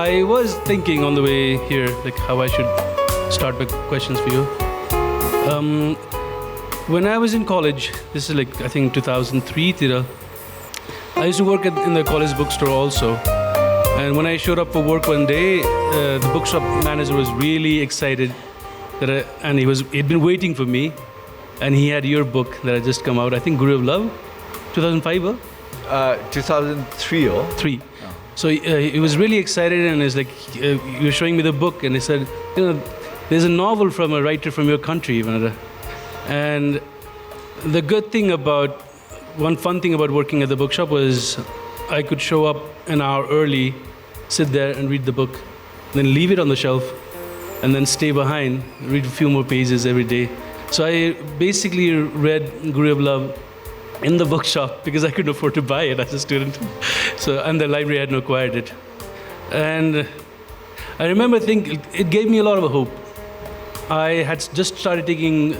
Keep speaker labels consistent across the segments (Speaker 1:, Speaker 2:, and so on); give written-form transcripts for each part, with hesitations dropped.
Speaker 1: I was thinking on the way here, like how I should start my questions for you. When I was in college, this is like I think 2003, tira, I used to work in the college bookstore also. And when I showed up for work one day, the bookshop manager was really excited and he'd been waiting for me, and he had your book that had just come out. I think Guru of Love, 2005.
Speaker 2: 2003 or?
Speaker 1: Three. So he was really excited, and he's like, "You're showing me the book," and he said, "There's a novel from a writer from your country." And the good thing about, one fun thing about working at the bookshop was I could show up an hour early, sit there and read the book, then leave it on the shelf, and then stay behind, read a few more pages every day. So I basically read Guru of Love in the bookshop because I couldn't afford to buy it as a student. And the library hadn't acquired it. And I remember thinking, it gave me a lot of hope. I had just started taking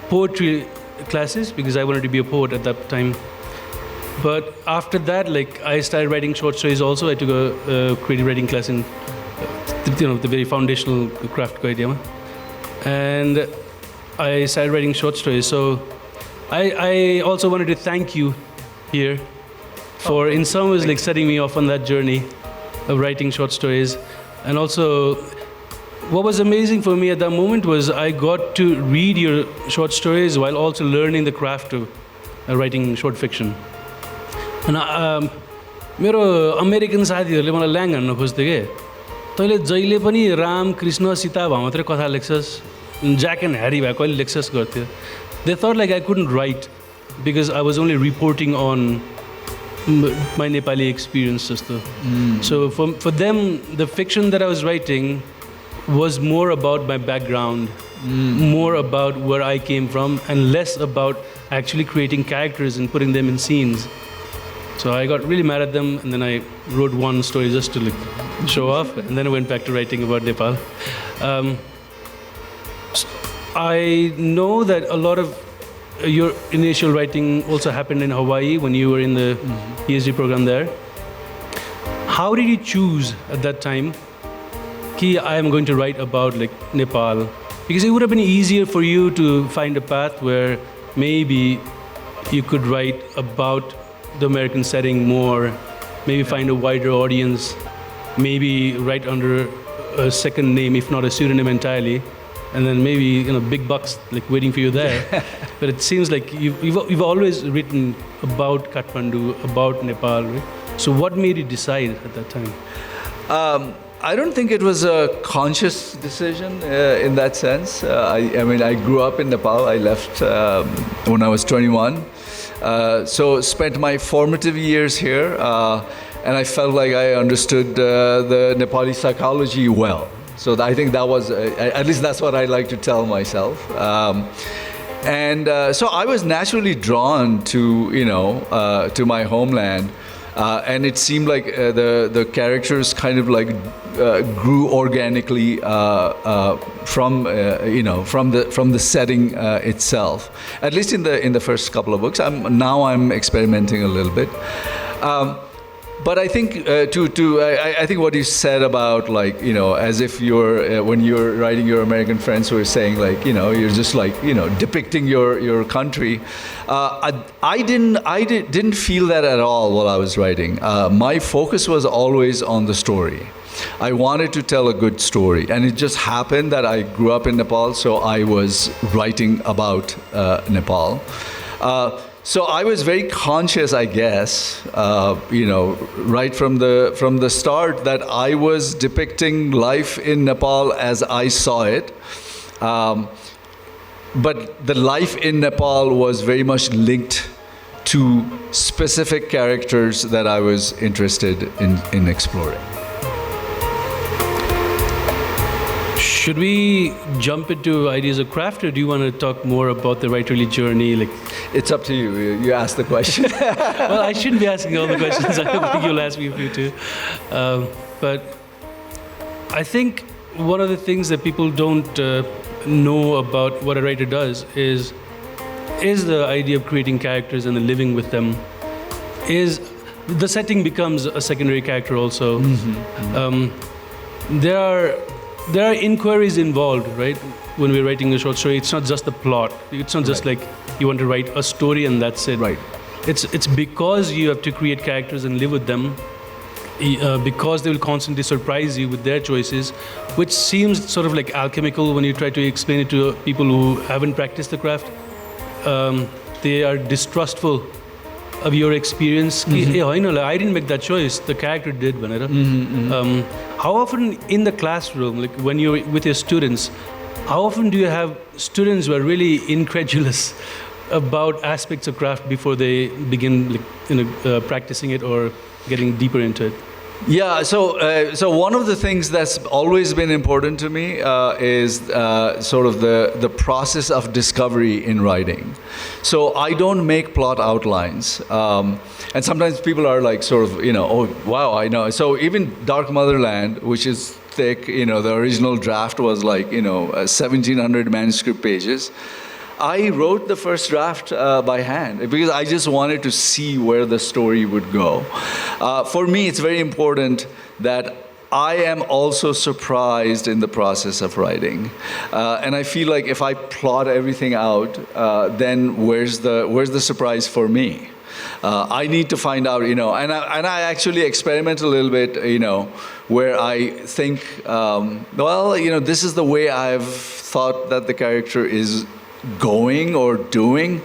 Speaker 1: poetry classes because I wanted to be a poet at that time. But after that, like, I started writing short stories also. I took a creative writing class in, the very foundational craft ko idea. And I started writing short stories. So I also wanted to thank you here for, in some ways, like, setting me off on that journey of writing short stories. And also, what was amazing for me at that moment was I got to read your short stories while also learning the craft of writing short fiction. And मेरो American साथीहरूले मलाई ल्याङ हान्न खोज्थ्यो के, तैँले जहिले पनि राम कृष्ण सीता भए मात्रै कथा लेख्छस्, ज्याक एन्ड ह्यारी भए कहिले लेख्छस् गर्थ्यो. They thought like I couldn't write because I was only reporting on my Nepali experience. So for them, the fiction that I was writing was more about my background, more about where I came from, and less about actually creating characters and putting them in scenes. So I got really mad at them, and then I wrote one story just to show off, and then I went back to writing about Nepal. I know that a lot of your initial writing also happened in Hawaii when you were in the PhD program there. How did you choose at that time, ki I am going to write about Nepal? Because it would have been easier for you to find a path where maybe you could write about the American setting more, maybe find a wider audience, maybe write under a second name, if not a pseudonym entirely, and then maybe big bucks waiting for you there. But it seems like you've always written about Kathmandu, about Nepal, right? So what made you decide at that time?
Speaker 2: I don't think it was a conscious decision in that sense. I mean, I grew up in Nepal. I left when I was 21. So spent my formative years here, and I felt like I understood the Nepali psychology well. So I think that was, at least that's what I like to tell myself. So I was naturally drawn to, to my homeland. And it seemed like the characters kind of grew organically from the setting itself. At least in the first couple of books. I'm experimenting a little bit. But I think I think what you said about as if you're when you're writing your American friends who are saying you're just depicting your country. I didn't feel that at all while I was writing. My focus was always on the story. I wanted to tell a good story, and it just happened that I grew up in Nepal, so I was writing about Nepal. So I was very conscious, I guess, right from the start, that I was depicting life in Nepal as I saw it. But the life in Nepal was very much linked to specific characters that I was interested in exploring.
Speaker 1: Should we jump into ideas of craft, or do you want to talk more about the writerly journey?
Speaker 2: It's up to you. You ask the question.
Speaker 1: Well, I shouldn't be asking all the questions. I think you'll ask me a few too. But I think one of the things that people don't know about what a writer does is the idea of creating characters and then living with them. the setting becomes a secondary character also. There are inquiries involved, right? When we're writing a short story, it's not just the plot. It's not just like you want to write a story and that's it.
Speaker 2: Right.
Speaker 1: It's because you have to create characters and live with them, because they will constantly surprise you with their choices, which seems sort of like alchemical when you try to explain it to people who haven't practiced the craft. They are distrustful of your experience. I didn't make that choice. The character did. How often in the classroom, like when you're with your students, how often do you have students who are really incredulous about aspects of craft before they begin practicing it or getting deeper into it?
Speaker 2: Yeah, so one of the things that's always been important to me is sort of the process of discovery in writing. So I don't make plot outlines. And sometimes people are like sort of, oh, wow, I know. So even Dark Motherland, which is thick, the original draft was like, 1,700 manuscript pages. I wrote the first draft by hand because I just wanted to see where the story would go. For me, it's very important that I am also surprised in the process of writing. And I feel like if I plot everything out, then where's the surprise for me? I need to find out, and I actually experiment a little bit, where I think, this is the way I've thought that the character is going or doing.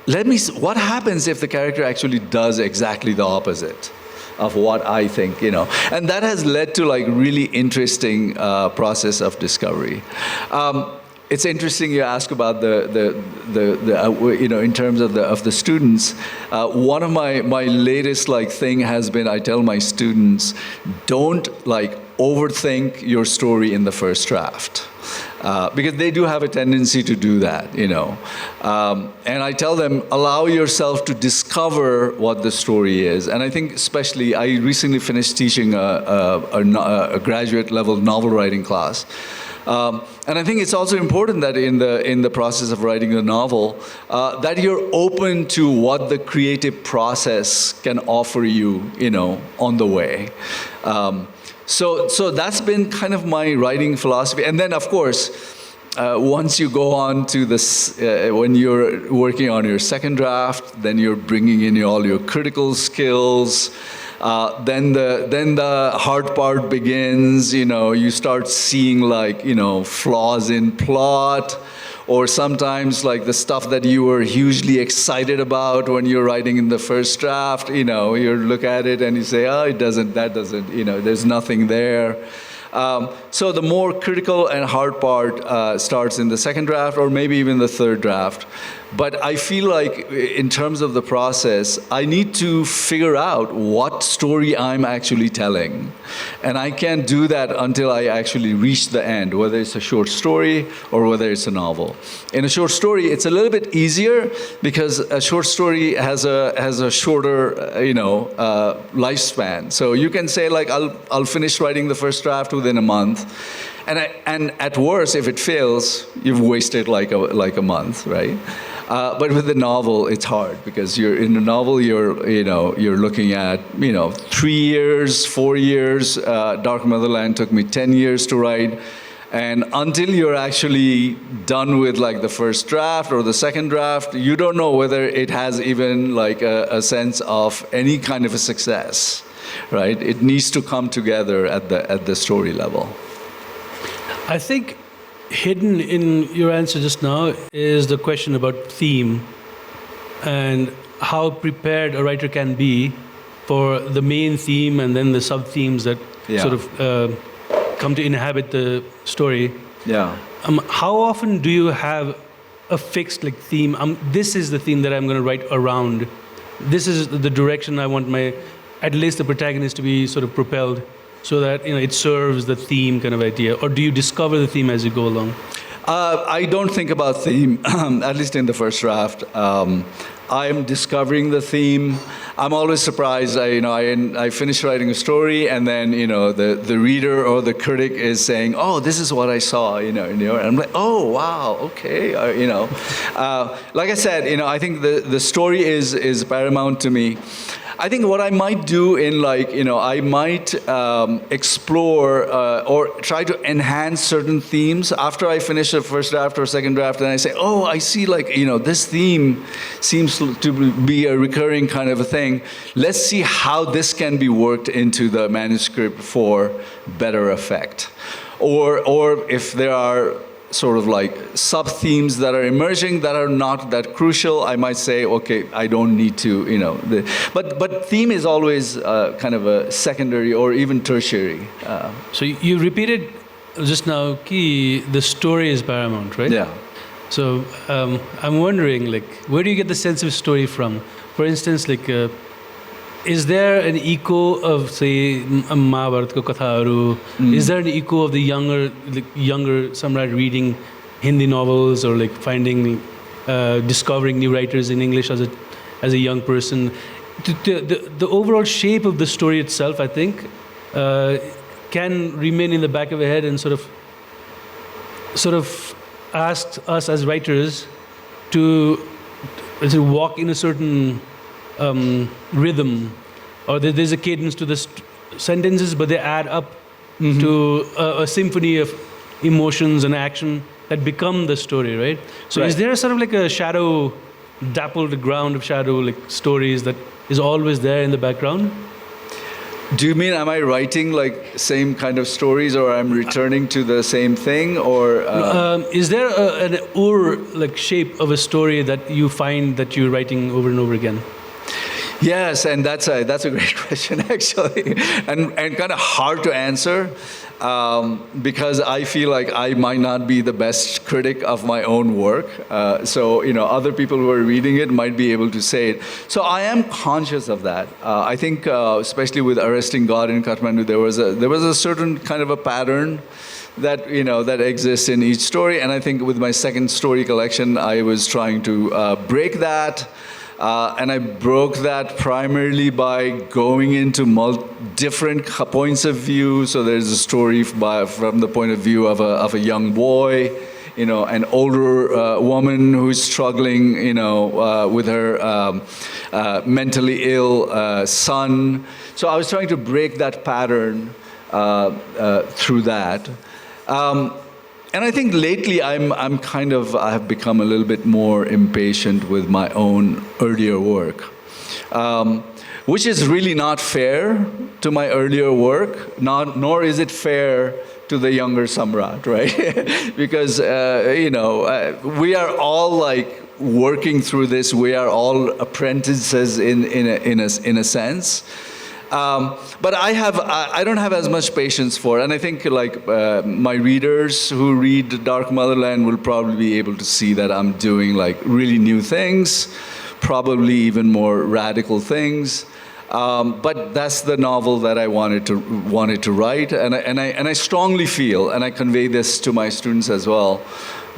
Speaker 2: Let me see, what happens if the character actually does exactly the opposite of what I think, and that has led to like really interesting process of discovery. It's interesting you ask about the in terms of the students. One of my latest thing has been, I tell my students, don't overthink your story in the first draft. Because they do have a tendency to do that, And I tell them, allow yourself to discover what the story is. And I think especially, I recently finished teaching a graduate level novel writing class. And I think it's also important that in the process of writing a novel, that you're open to what the creative process can offer you, on the way. So that's been kind of my writing philosophy. And then, of course, once you go on to this, when you're working on your second draft, then you're bringing in all your critical skills. Then the hard part begins. You start seeing flaws in plot. Or sometimes the stuff that you were hugely excited about when you're writing in the first draft, you look at it and you say, oh, that doesn't, there's nothing there. So the more critical and hard part starts in the second draft or maybe even the third draft. But I feel like in terms of the process, I need to figure out what story I'm actually telling. And I can't do that until I actually reach the end, whether it's a short story or whether it's a novel. In a short story, it's a little bit easier because a short story has a shorter, lifespan. So you can say I'll finish writing the first draft within a month. And at worst, if it fails, you've wasted like a month, right? But with the novel, it's hard because in a novel you're looking at 3 years, 4 years. Dark Motherland took me 10 years to write, and until you're actually done with the first draft or the second draft, you don't know whether it has even a sense of any kind of a success, right? It needs to come together at the story level.
Speaker 1: I think hidden in your answer just now is the question about theme and how prepared a writer can be for the main theme and then the sub-themes that sort of come to inhabit the story.
Speaker 2: Yeah.
Speaker 1: How often do you have a fixed theme? This is the theme that I'm going to write around. This is the direction I want at least the protagonist to be sort of propelled, so that it serves the theme kind of idea? Or do you discover the theme as you go along?
Speaker 2: I don't think about theme, at least in the first draft. I'm discovering the theme. I'm always surprised. I finish writing a story, and then the reader or the critic is saying, "Oh, this is what I saw," and I'm like, "Oh, wow, okay," Like I said, I think the story is paramount to me. I think what I might do I might explore or try to enhance certain themes after I finish the first draft or second draft, and I say, oh, I see, this theme seems to be a recurring kind of a thing. Let's see how this can be worked into the manuscript for better effect. Or if there are sort of sub-themes that are emerging that are not that crucial, I might say, okay, I don't need to, but theme is always kind of a secondary or even tertiary.
Speaker 1: So you repeated just now, the story is paramount, right?
Speaker 2: Yeah.
Speaker 1: So I'm wondering, where do you get the sense of story from? For instance, is there an echo of, say, Mahabharat ko kathaharu? Is there an echo of the younger Samrat reading Hindi novels or finding, discovering new writers in English as a young person? The overall shape of the story itself, I think, can remain in the back of a head and sort of ask us as writers to walk in a certain rhythm, or there's a cadence to the sentences, but they add up to a symphony of emotions and action that become the story, right? So
Speaker 2: right.
Speaker 1: Is there sort of a shadow, dappled ground of shadow, stories that is always there in the background?
Speaker 2: Do you mean, am I writing same kind of stories, or I'm returning to the same thing, or?
Speaker 1: Is there an shape of a story that you find that you're writing over and over again?
Speaker 2: Yes, and that's a great question, actually, and kind of hard to answer, because I feel like I might not be the best critic of my own work. So other people who are reading it might be able to say it. So I am conscious of that. I think, especially with Arresting God in Kathmandu, there was a certain kind of a pattern that that exists in each story, and I think with my second story collection, I was trying to break that. And I broke that primarily by going into different points of view. So there's a story from the point of view of a young boy, an older woman who's struggling, with her mentally ill son. So I was trying to break that pattern through that. And I think lately I have become a little bit more impatient with my own earlier work, which is really not fair to my earlier work, nor is it fair to the younger Samrat, right? Because, we are all working through this. We are all apprentices in a sense. But I don't have as much patience for it. And I think my readers who read Dark Motherland will probably be able to see that I'm doing really new things, probably even more radical things. But that's the novel that I wanted to write, and I strongly feel, and I convey this to my students as well,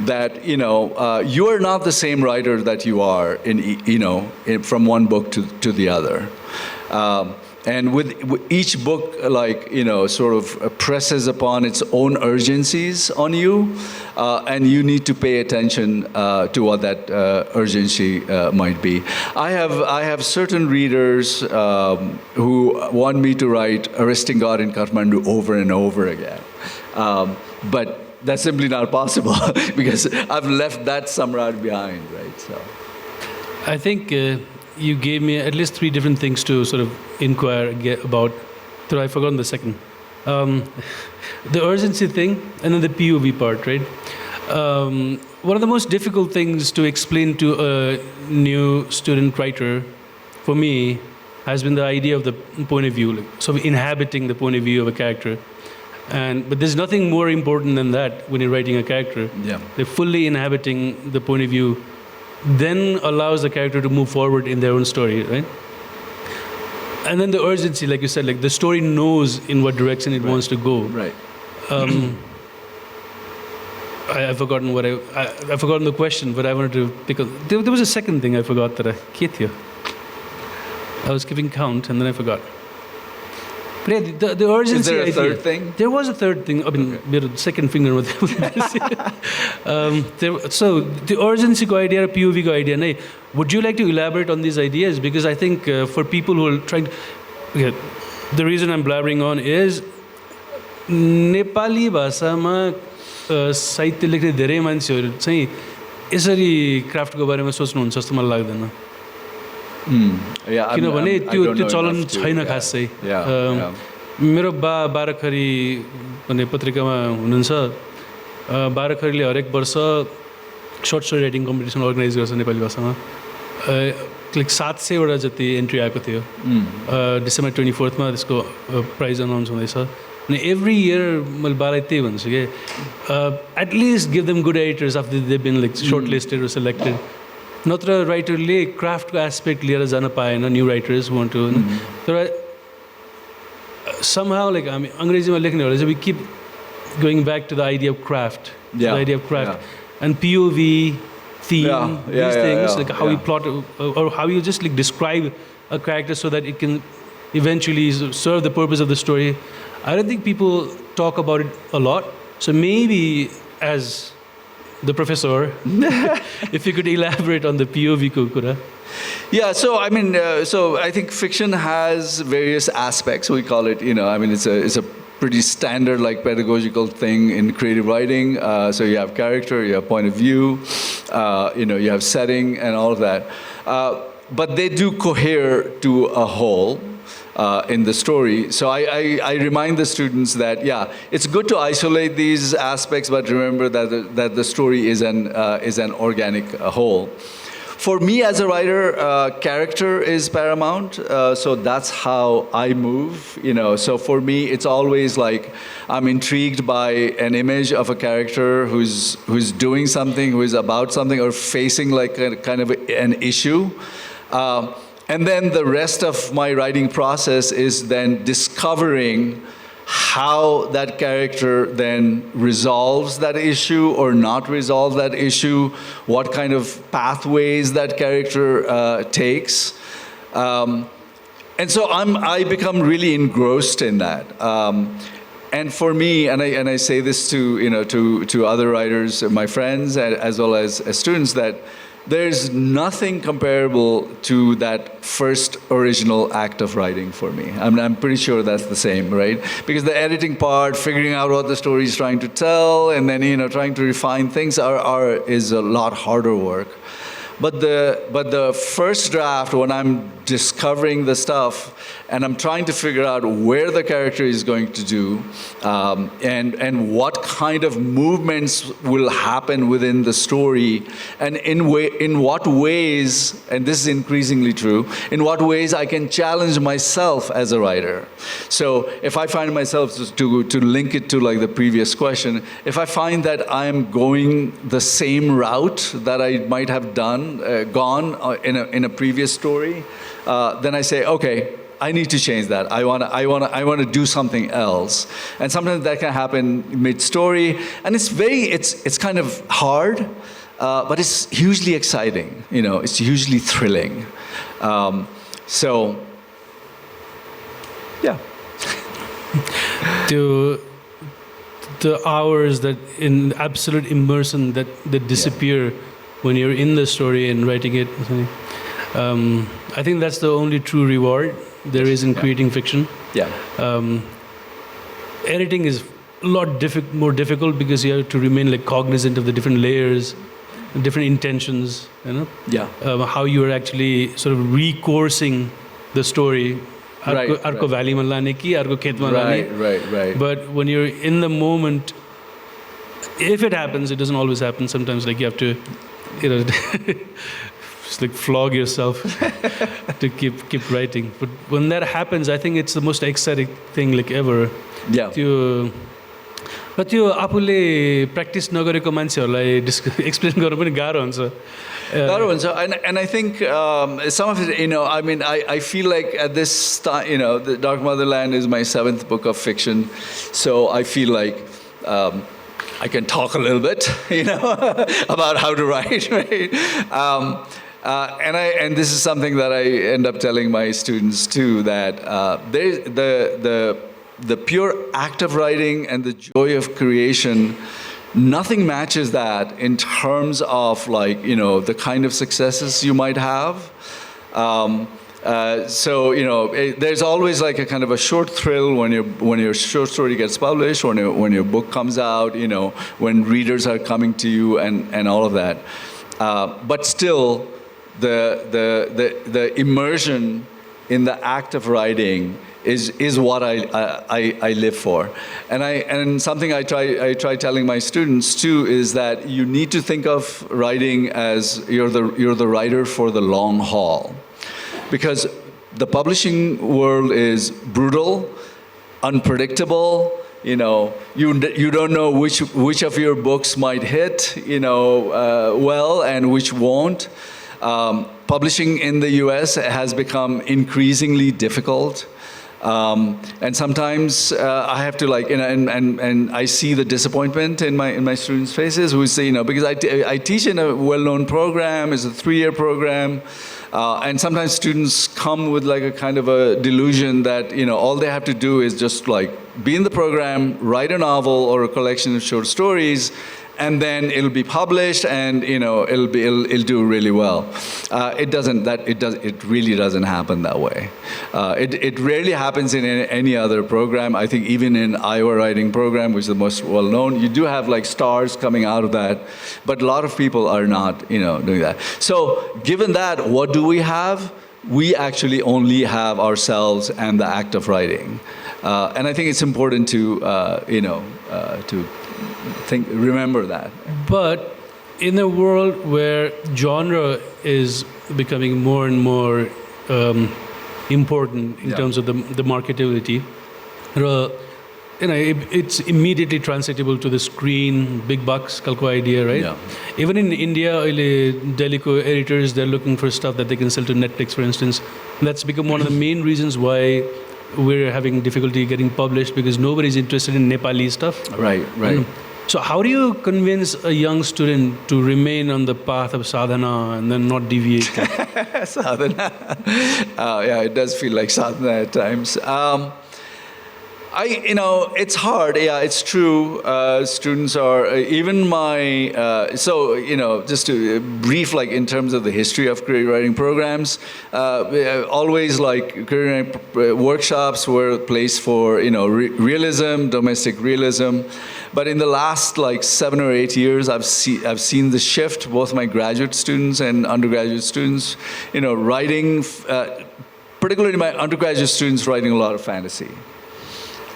Speaker 2: that you are not the same writer that you are from one book to the other. And with each book, sort of presses upon its own urgencies on you, and you need to pay attention to what that urgency might be. I have certain readers who want me to write Arresting God in Kathmandu over and over again, but that's simply not possible because I've left that Samrat behind, right? So,
Speaker 1: I think. You gave me at least 3 different things to sort of inquire about. So I've forgotten the second. The urgency thing, and then the POV part, right? One of the most difficult things to explain to a new student writer, for me, has been the idea of the point of view, sort of inhabiting the point of view of a character. But there's nothing more important than that when you're writing a character.
Speaker 2: Yeah.
Speaker 1: They're fully inhabiting the point of view, then allows the character to move forward in their own story, right? And then the urgency, like you said, the story knows in what direction it wants to go.
Speaker 2: Right.
Speaker 1: I've forgotten I've forgotten the question, but I wanted to pick up. There was a second thing I forgot that I was keeping count, and then I forgot. But yeah, the urgency.
Speaker 2: Is there a
Speaker 1: idea,
Speaker 2: third thing?
Speaker 1: There was a third thing. I mean, मेरो second finger with so the urgency ko idea, POV ko idea, nahi. Would you like to elaborate on these ideas? Because I think for people who are trying, okay, the reason I'm blabbering on is Nepali भाषामा साहित्य लेख्ने धेरै मान्छेहरू चाहिँ यसरी क्राफ्टको बारेमा सोच्नुहुन्छ जस्तो मलाई लाग्दैन किनभने त्यो चलन छैन खासै मेरो बाराखरी भन्ने पत्रिकामा हुनुहुन्छ बाराखरीले हरेक वर्ष short story writing competition organise गर्छ नेपाली भाषामा लाइक 700वटा जति एन्ट्री आएको थियो डिसेम्बर 24मा त्यसको प्राइज अनाउन्स हुँदैछ अनि एभ्री इयर मैले बालाई त्यही भन्छु कि at least give them good editors after they been like short listed र सेलेक्टेड नत्र राइटरले क्राफ्टको एस्पेक्ट लिएर जान पाएन न्यू राइटर्स वान्ट टु तर somehow like I mean अङ्ग्रेजीमा लेख्नेहरूले चाहिँ we keep going back to the idea of craft and POV theme these things like how you plot or how you just like describe a character so that it can eventually serve the purpose of the story. I don't think people talk about it a lot, so maybe as the professor if you could elaborate on the POV kura.
Speaker 2: Yeah, so I mean, so I think fiction has various aspects. We call it, I mean, it's a pretty standard like pedagogical thing in creative writing. So you have character, you have point of view, you have setting and all of that. But they do cohere to a whole in the story. So I remind the students that it's good to isolate these aspects, but remember that the story is an organic whole. For me as a writer, character is paramount, so that's how I move, So for me, it's always like I'm intrigued by an image of a character who's doing something, who is about something, or facing like a kind of an issue. And then the rest of my writing process is then discovering how that character then resolves that issue or not resolve that issue, what kind of pathways that character takes. And so I become really engrossed in that. And for me, and I say this to other writers, my friends, as well as students, that there's nothing comparable to that first original act of writing for me. I'm pretty sure that's the same, right? Because the editing part, figuring out what the story is trying to tell, and then trying to refine things is a lot harder work. But the first draft, when I'm discovering the stuff and I'm trying to figure out where the character is going to do and what kind of movements will happen within the story and in what ways, and this is increasingly true, in what ways I can challenge myself as a writer. So if I find myself, to link it to like the previous question, if I find that I'm going the same route that I might have gone in a previous story, then I say, okay, I need to change that. I want to do something else. And sometimes that can happen mid-story, and it's kind of hard, but it's hugely exciting. It's hugely thrilling. So, yeah.
Speaker 1: The hours that in absolute immersion that disappear when you're in the story and writing it. I think that's the only true reward there is in creating fiction. Editing is a lot more difficult because you have to remain like cognizant of the different layers, different intentions, how you are actually sort of recoursing the story. Arko valley ma lane ki arko khet ma lane.
Speaker 2: Right.
Speaker 1: But when you're in the moment, if it happens, it doesn't always happen. Sometimes like you have to just like flog yourself to keep writing. But when that happens, I think it's the most exciting thing like ever. But त्यो आफूले practice नगरेको मान्छेहरूलाई explain गर्नु पनि गाह्रो हुन्छ.
Speaker 2: And I think some of it, I mean, I feel like at this time, The Dark Motherland is my 7th book of fiction, so I feel like I can talk a little bit, about how to write, right? And this is something that I end up telling my students too, that the pure act of writing and the joy of creation, nothing matches that in terms of like, the kind of successes you might have. There's always like a kind of a short thrill when your short story gets published, when your book comes out, when readers are coming to you and all of that. But still, the immersion in the act of writing is what I live for, and something I try telling my students too is that you need to think of writing as you're the writer for the long haul, because the publishing world is brutal, unpredictable. You don't know which of your books might hit well and which won't. Publishing in the U.S. has become increasingly difficult. And sometimes I have to and I see the disappointment in my students' faces who say, because I teach in a well-known program, it's a 3-year program, and sometimes students come with like a kind of a delusion that all they have to do is just like be in the program, write a novel or a collection of short stories, and then it'll be published, and it'll do really well. It really doesn't happen that way. It rarely happens in any other program. I think even in Iowa writing program, which is the most well known, you do have like stars coming out of that, but a lot of people are not doing that. So given that, what do we have? We actually only have ourselves and the act of writing, and I think it's important to remember that.
Speaker 1: But in a world where genre is becoming more and more important in terms of the marketability, it's immediately translatable to the screen, big bucks, kalko idea, right?
Speaker 2: Yeah.
Speaker 1: Even in India, Delhico editors, they're looking for stuff that they can sell to Netflix, for instance. And that's become one of the main reasons why we're having difficulty getting published, because nobody's interested in Nepali stuff.
Speaker 2: Right.
Speaker 1: So how do you convince a young student to remain on the path of sadhana and then not deviate?
Speaker 2: Sadhana. Yeah, it does feel like sadhana at times. It's hard. Yeah, it's true. Students are even my. Just to brief, like in terms of the history of creative writing programs, always like creative writing workshops were a place for realism, domestic realism. But in the last like 7 or 8 years, I've seen the shift. Both my graduate students and undergraduate students, writing, particularly my undergraduate students, writing a lot of fantasy.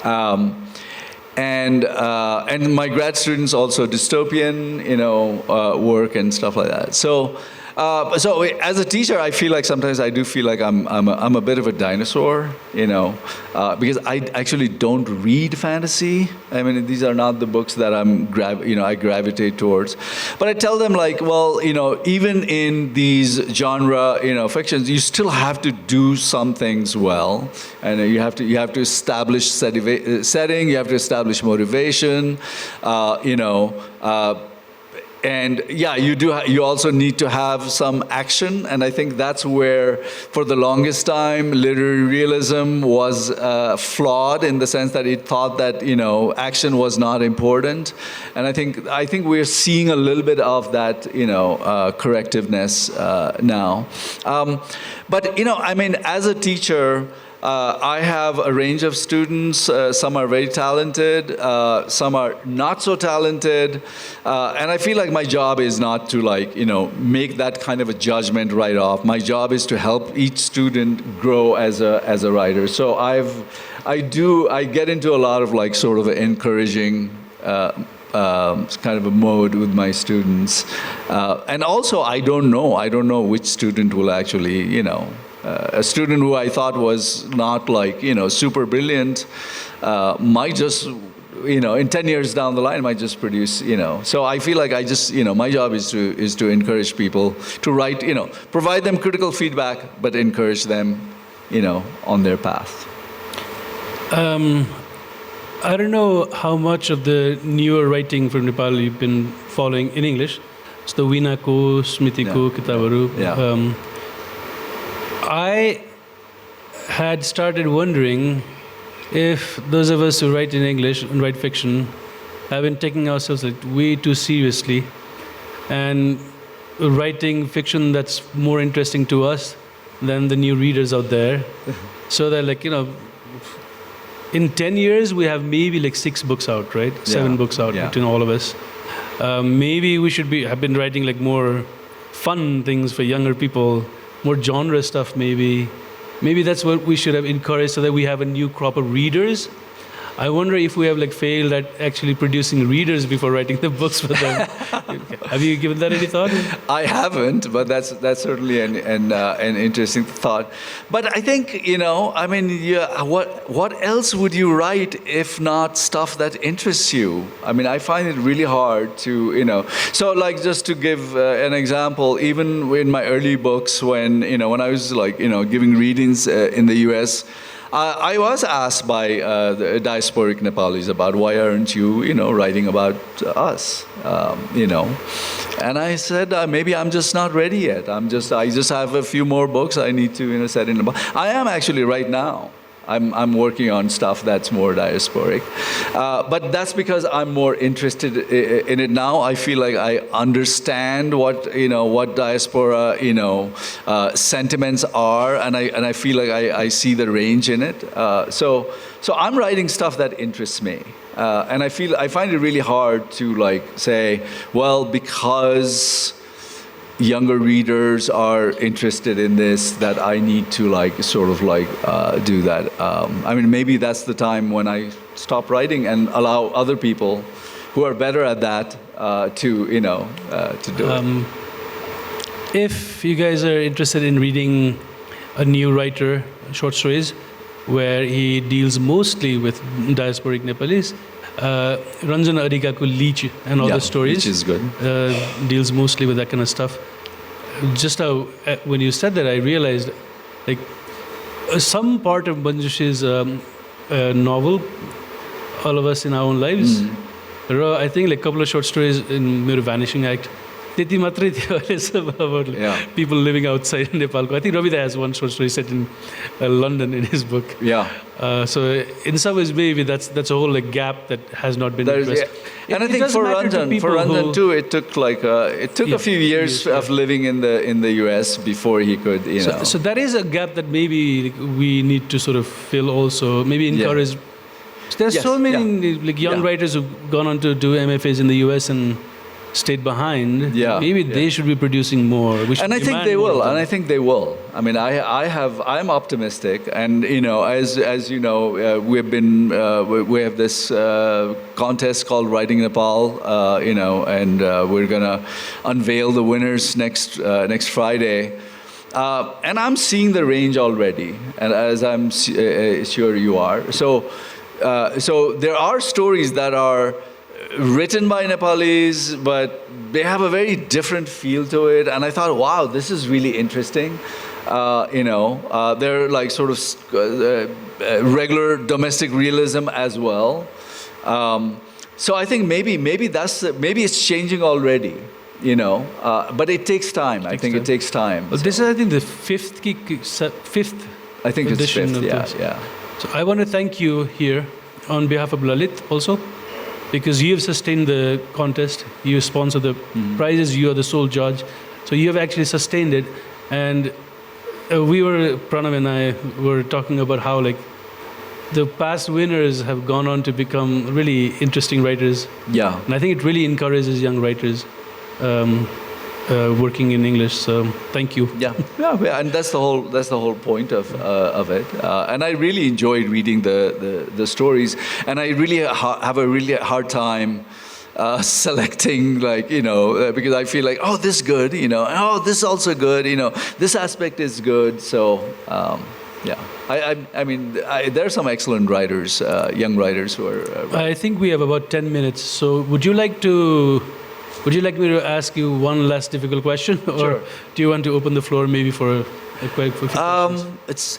Speaker 2: And my grad students also dystopian, work and stuff like that. So as a teacher, I feel like sometimes I do feel like I'm a bit of a dinosaur, because I actually don't read fantasy. I mean, these are not the books that I gravitate towards. But I tell them like, well, even in these genre, fictions, you still have to do some things well, and you have to establish setting, you have to establish motivation, and yeah, you also need to have some action, and I think that's where, for the longest time, literary realism was flawed in the sense that it thought that action was not important, and I think we're seeing a little bit of that correctiveness now. But as a teacher, I have a range of students. Some are very talented, some are not so talented, and I feel like my job is not to make that kind of a judgment right off. My job is to help each student grow as a writer. So I get into a lot of sort of encouraging kind of a mode with my students, and also I don't know which student will actually a student who I thought was not super brilliant might just in 10 years down the line might just produce so I feel like I just my job is to encourage people to write, provide them critical feedback, but encourage them on their path.
Speaker 1: I don't know how much of the newer writing from Nepal you've been following in English. the Veena-ko, Smriti-ko, Kitabaru.
Speaker 2: Yeah.
Speaker 1: I had started wondering if those of us who write in English and write fiction have been taking ourselves like way too seriously and writing fiction that's more interesting to us than the new readers out there. So that, like, in 10 years we have maybe like 6 books out, right? 7 books out between all of us. Maybe we should have been writing like more fun things for younger people, more genre stuff maybe. Maybe that's what we should have encouraged so that we have a new crop of readers. I wonder if we have like failed at actually producing readers before writing the books for them. Have you given that any thought?
Speaker 2: I haven't, but that's certainly an interesting thought. But I think, I mean, what else would you write if not stuff that interests you? I mean, I find it really hard to, So, like, just to give an example, even in my early books, when I was like, giving readings in the U.S., I was asked by the diasporic Nepalis about why aren't you, writing about us, and I said maybe I'm just not ready yet. I just have a few more books I need to set in. I am actually right now. I'm working on stuff that's more diasporic, but that's because I'm more interested in it now. I feel like I understand what diaspora sentiments are, and I feel like I see the range in it. So I'm writing stuff that interests me, and I find it really hard to like say, well, because younger readers are interested in this, that I need to do that. I mean, maybe that's the time when I stop writing and allow other people who are better at that to do it.
Speaker 1: If you guys are interested in reading a new writer, short stories, where he deals mostly with diasporic Nepalis, Ranjan Adhikari Leech and all the stories,
Speaker 2: which is good,
Speaker 1: deals mostly with that kind of stuff. Just when you said that, I realized like some part of Manjush's novel, All of Us in Our Own Lives, I think like a couple of short stories in मेरो Vanishing Act, त्यति मात्रै थियो अहिले about people living outside Nepal. I think Ravi has one short story set in London in his book. So in some ways, maybe that's a whole like gap that has not been addressed.
Speaker 2: And I think for Ranjan too, it took a few years of living in the US before he could,
Speaker 1: So that is a gap that maybe we need to sort of fill also. Maybe encourage. There's so many like young writers who've gone on to do MFAs in the US and stayed behind. Maybe they should be producing more.
Speaker 2: And I think they will. I mean, I'm optimistic, and as you know, we have this contest called Writing Nepal, and we're gonna unveil the winners next Friday. And I'm seeing the range already, and as I'm sure you are. So there are stories that are written by Nepalis, but they have a very different feel to it. And I thought, wow, this is really interesting. They're like sort of regular domestic realism as well. So I think maybe it's changing already. But it takes time. I think it takes time.
Speaker 1: Well, this is, I think, the fifth.
Speaker 2: I think it's fifth. Yeah.
Speaker 1: So I want to thank you here on behalf of Lalit also, because you have sustained the contest, you sponsor the prizes, you are the sole judge. So you have actually sustained it. And Pranav and I were talking about how like the past winners have gone on to become really interesting writers.
Speaker 2: Yeah.
Speaker 1: And I think it really encourages young writers working in English. So thank you.
Speaker 2: Yeah, and that's the whole point of it. And I really enjoyed reading the stories, and I really have a really hard time selecting, because I feel like, oh, this is good, oh, this is also good, this aspect is good. So I mean, there are some excellent writers, young writers who are.
Speaker 1: I think we have about 10 minutes. So would you like me to ask you one last difficult question, or do you want to open the floor maybe for a quick questions?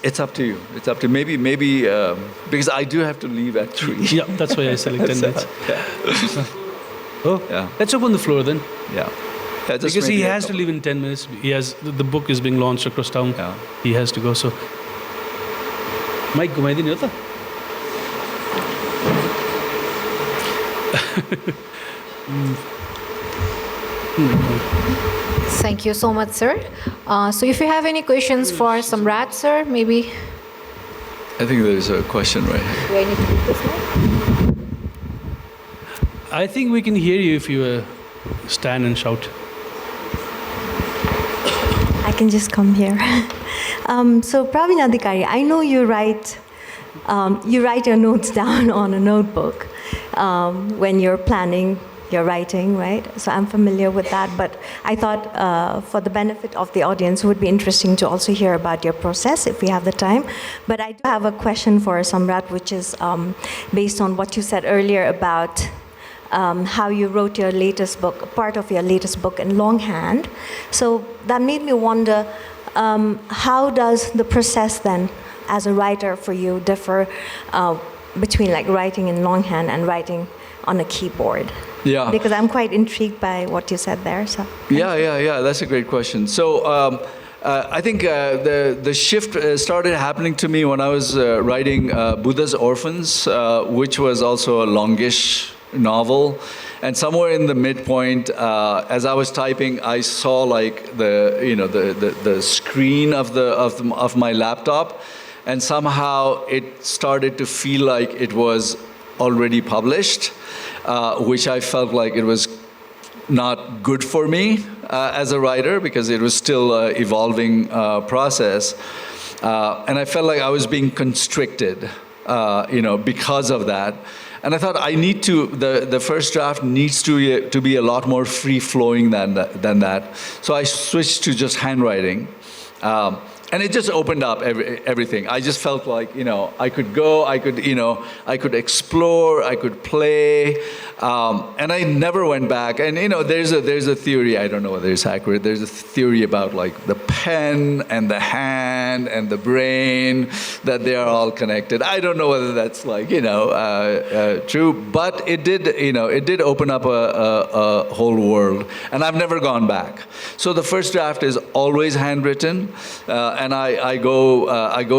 Speaker 2: It's up to you. It's up to maybe because I do have to leave at 3.
Speaker 1: Yeah, that's why I select 10 minutes. Let's open the floor then.
Speaker 2: Yeah.
Speaker 1: Because he has to leave in 10 minutes. He has the book is being launched across town.
Speaker 2: Yeah.
Speaker 1: He has to go. So, Mike, घुमाइदिनु हो त?
Speaker 3: Thank you so much, sir. So if you have any questions for Samrat, sir, maybe.
Speaker 2: I think there's a question right here.
Speaker 3: Do I need to read this one?
Speaker 1: I think we can hear you if you stand and shout.
Speaker 4: I can just come here. So Prawin Adhikari, I know you write your notes down on a notebook when you're planning your writing, right? So I'm familiar with that, but I thought for the benefit of the audience, it would be interesting to also hear about your process if we have the time. But I do have a question for Samrat, which is based on what you said earlier about how you wrote your latest book, part of your latest book in longhand. So that made me wonder, how does the process then, as a writer for you, differ between like writing in longhand and writing on a keyboard?
Speaker 2: Yeah.
Speaker 4: Because I'm quite intrigued by what you said there. So.
Speaker 2: Yeah. That's a great question. So I think the shift started happening to me when I was writing Buddha's Orphans, which was also a longish novel. And somewhere in the midpoint, as I was typing, I saw like the screen of my laptop, and somehow it started to feel like it was already published, which I felt like it was not good for me as a writer, because it was still an evolving process. And I felt like I was being constricted, because of that. And I thought the first draft needs to be a lot more free-flowing than that. So I switched to just handwriting. And it just opened up everything. I just felt like, I could go, I could explore, I could play, and I never went back. And there's a theory, I don't know whether it's accurate. There's a theory about like the pen and the hand and the brain, that they are all connected. I don't know whether that's like true, but it did open up a whole world, and I've never gone back. So the first draft is always handwritten. And I go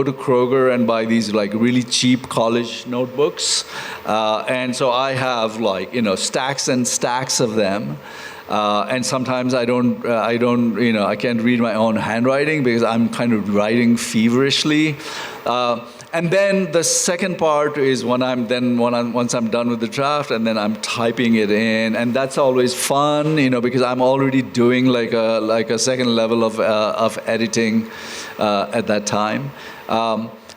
Speaker 2: to Kroger and buy these like really cheap college notebooks, and so I have like stacks and stacks of them, and sometimes I can't read my own handwriting because I'm kind of writing feverishly. And then the second part is once I'm done with the draft, and then I'm typing it in, and that's always fun, because I'm already doing like a second level of editing at that time.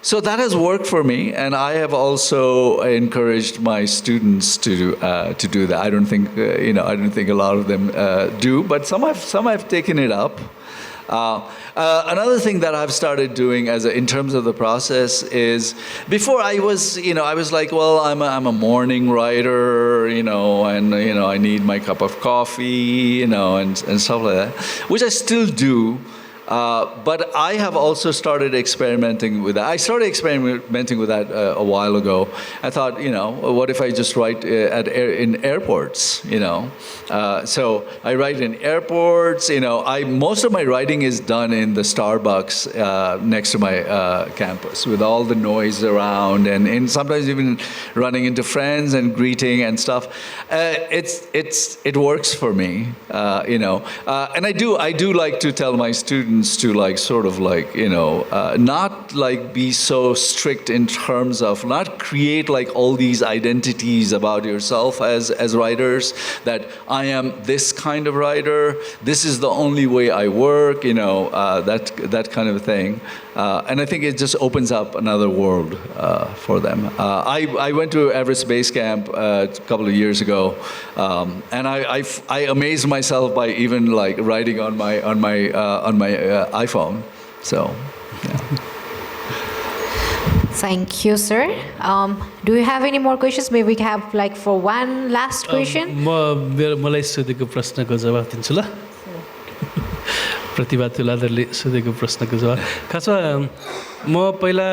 Speaker 2: So that has worked for me, and I have also encouraged my students to do that. I don't think a lot of them do, but some have taken it up. Another thing that I've started doing in terms of the process is, before I was like, well, I'm a morning writer, and I need my cup of coffee, and stuff like that, which I still do. But I have also started experimenting with that. I started experimenting with that a while ago. I thought, what if I just write in airports, So I write in airports, most of my writing is done in the Starbucks next to my campus, with all the noise around, and sometimes even running into friends and greeting and stuff. It works for me, and I do like to tell my students to like sort of like not like be so strict in terms of not create like all these identities about yourself as writers, that I am this kind of writer, this is the only way I work, that kind of thing. And I think it just opens up another world for them. I went to Everest Base Camp a couple of years ago, and I amazed myself by even like writing on my iPhone. So, yeah.
Speaker 3: Thank you, sir. Do you have any more questions? Maybe we have like for one last question.
Speaker 1: मलाई सोधेको प्रश्नको जवाब दिन्छु ल प्रतिभा तुलाधरले सोधेको प्रश्नको जवाब। खासमा म पहिला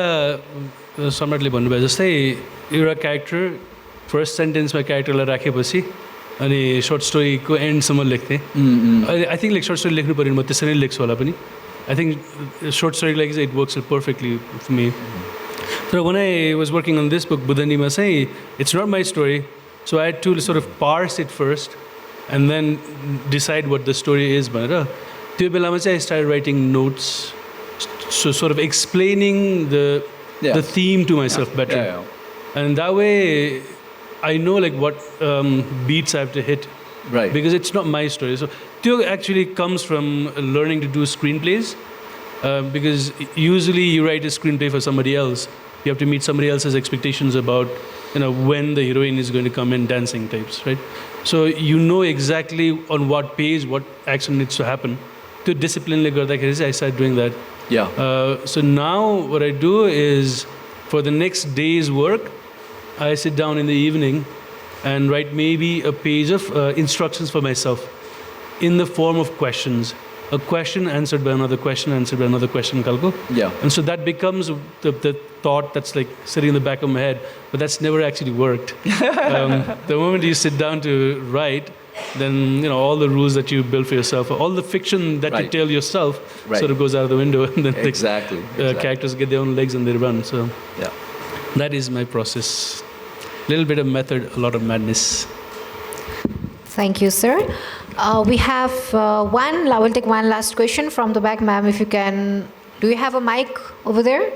Speaker 1: सम्राटले भन्नुभयो जस्तै एउटा क्यारेक्टर फर्स्ट सेन्टेन्समा क्यारेक्टरलाई राखेपछि अनि सर्ट स्टोरीको एन्डसम्म लेख्थेँ I think like short story लेख्नु पऱ्यो म त्यसरी नै लेख्छु होला पनि आई थिङ्क सर्ट स्टोरीको लागि चाहिँ इट वर्क्स पर्फेक्टली फर मी तर when I was working on this book बुधनीमा चाहिँ it's not my story so I had to sort of parse it first and then decide what the story is भनेर त्यो बेलामा चाहिँ I started writing notes so sort of explaining the theme to myself better and that way I know like what beats I have to hit
Speaker 2: right
Speaker 1: because it's not my story so त्यो actually comes from learning to do screenplays because usually you write a screenplay for somebody else you have to meet somebody else's expectations about when the heroine is going to come in dancing types right so you know exactly on what page what action needs to happen to discipline like I started doing that so now what I do is for the next day's work I sit down in the evening and write maybe a page of instructions for myself in the form of questions. A question answered by another question, answered by another question, Kalko. And so that becomes the thought that's like sitting in the back of my head, but that's never actually worked. The moment you sit down to write, then all the rules that you build for yourself, all the fiction that you tell yourself sort of goes out of the window and then
Speaker 2: exactly.
Speaker 1: Characters get their own legs and they run. So that is my process. Little bit of method, a lot of madness.
Speaker 3: Thank you, sir. We have we'll take one last question from the back, ma'am, if you can. Do you have a mic over there?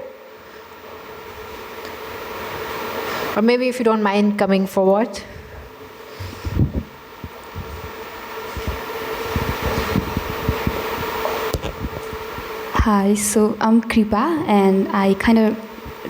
Speaker 3: Or maybe if you don't mind coming forward.
Speaker 5: Hi, so I'm Kripa and I kind of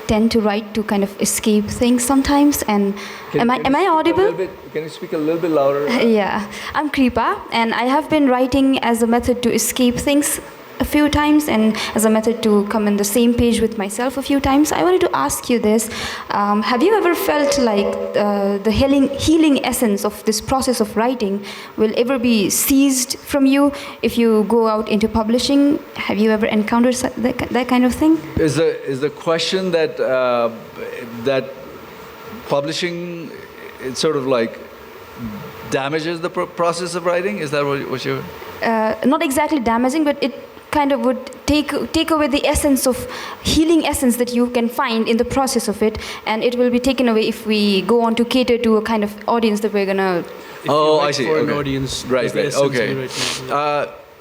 Speaker 5: tend to write to kind of escape things sometimes and am I audible?
Speaker 2: Can you speak a little bit louder?
Speaker 5: Yeah, I'm Kripa and I have been writing as a method to escape things a few times and as a method to come on the same page with myself a few times. I wanted to ask you this. Have you ever felt like the healing essence of this process of writing will ever be seized from you if you go out into publishing? Have you ever encountered that kind of thing?
Speaker 2: Is the question that that publishing it sort of like damages the process of writing? Is that what you're...
Speaker 5: Not exactly damaging, but it kind of would take away the essence of healing essence that you can find in the process of it, and it will be taken away if we go on to cater to a kind of audience that we're gonna.
Speaker 2: I see.
Speaker 1: For
Speaker 2: an
Speaker 1: audience,
Speaker 2: right. Okay.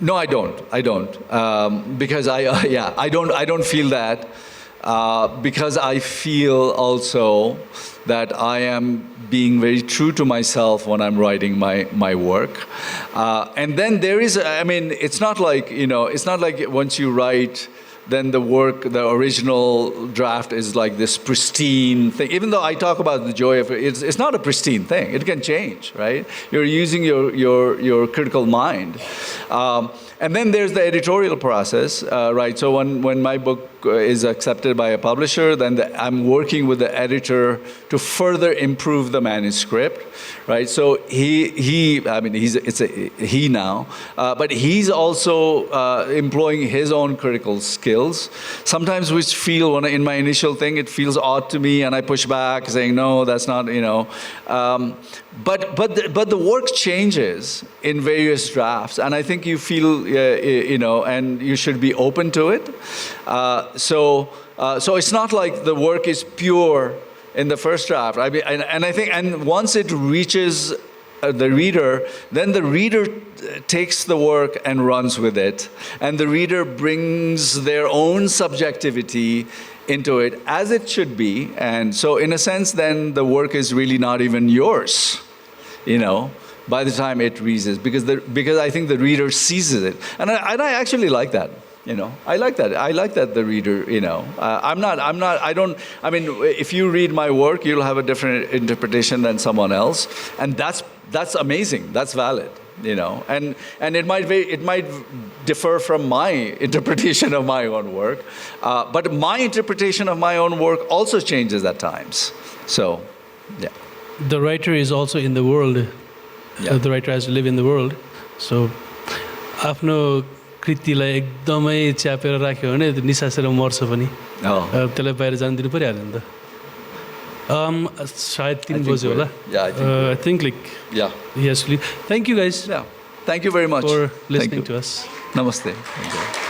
Speaker 2: No, I don't. Because I don't feel that. Because I feel also that I am being very true to myself when I'm writing my work. And then there is, it's not like, it's not like once you write, then the original draft is like this pristine thing. Even though I talk about the joy of it, it's not a pristine thing. It can change, right? You're using your critical mind. And then there's the editorial process, right? So when my book is accepted by a publisher, then I'm working with the editor to further improve the manuscript, right? So it's a he now, but he's also employing his own critical skills. Sometimes which feel, in my initial thing, it feels odd to me, and I push back, saying no, that's not, But the work changes in various drafts, and I think you feel, and you should be open to it. So it's not like the work is pure in the first draft. I think once it reaches the reader, then the reader takes the work and runs with it, and the reader brings their own subjectivity into it, as it should be. And so in a sense, then the work is really not even yours, by the time it reaches, because I think the reader seizes it. And I actually like that. I like that. I like that the reader, if you read my work, you'll have a different interpretation than someone else. And that's amazing. That's valid, And it might differ from my interpretation of my own work. But my interpretation of my own work also changes at times. So, yeah.
Speaker 1: The writer is also in the world. The writer has to live in the world. So, आफ्नो कृतिलाई एकदमै च्यापेर राख्यो भने निसासेर मर्छ पनि त्यसलाई बाहिर जान दिनु परिहाल्यो नि त शायद
Speaker 2: I
Speaker 1: 3
Speaker 2: think
Speaker 1: बजे होला.
Speaker 2: yeah, I think
Speaker 1: I think like
Speaker 2: yeah.
Speaker 1: yes. Thank you guys
Speaker 2: Yeah. Thank you very much.
Speaker 1: for
Speaker 2: Thank
Speaker 1: listening
Speaker 2: you.
Speaker 1: to us.
Speaker 2: Namaste. Thank you.